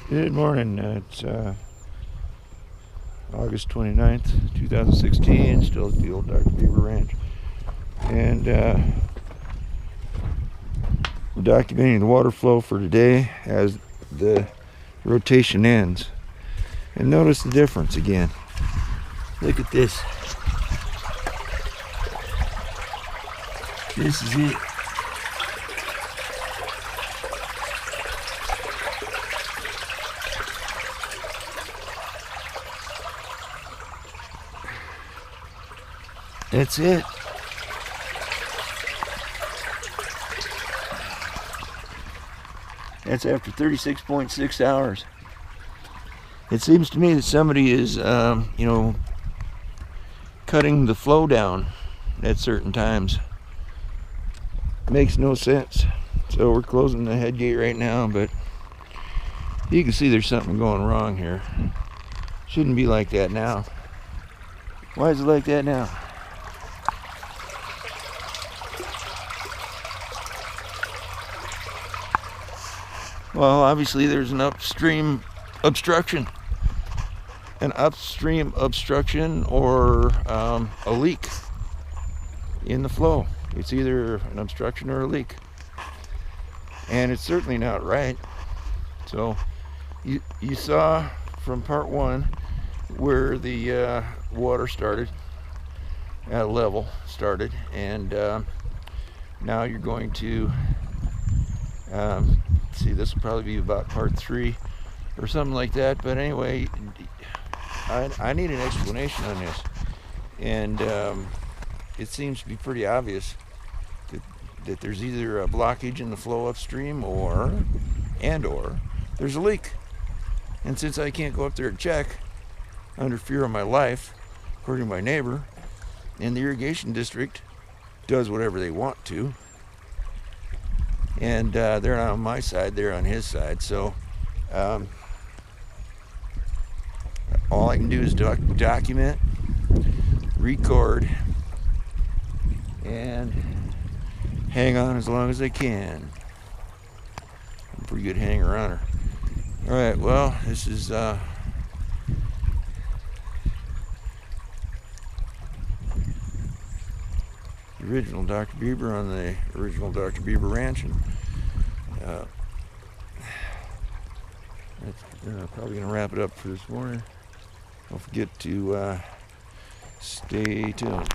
Good morning. It's August 29th, 2016, still at the old Dr. Bieber Ranch. And we're documenting the water flow for today as the rotation ends. And notice the difference again. Look at this. This is it. That's it. That's after 36.6 hours. It seems to me that somebody is, cutting the flow down at certain times. Makes no sense. So we're closing the head gate right now, but you can see there's something going wrong here. Shouldn't be like that now. Why is it like that now? Well, obviously there's an upstream obstruction. An upstream obstruction or a leak in the flow. It's either an obstruction or a leak. And it's certainly not right. So you saw from part one where the water started at a level started, and now you're going to see, this will probably be about part three or something like that. But anyway, I need an explanation on this, and it seems to be pretty obvious that there's either a blockage in the flow upstream or there's a leak. And since I can't go up there and check under fear of my life, according to my neighbor, and the irrigation district does whatever they want to, and they're not on my side, they're on his side. So all I can do is document, record, and hang on as long as I can. I'm a pretty good hanger-oner. All right, well, this is the original Dr. Bieber on the original Dr. Bieber Ranch, and that's probably going to wrap it up for this morning. Don't forget to stay tuned.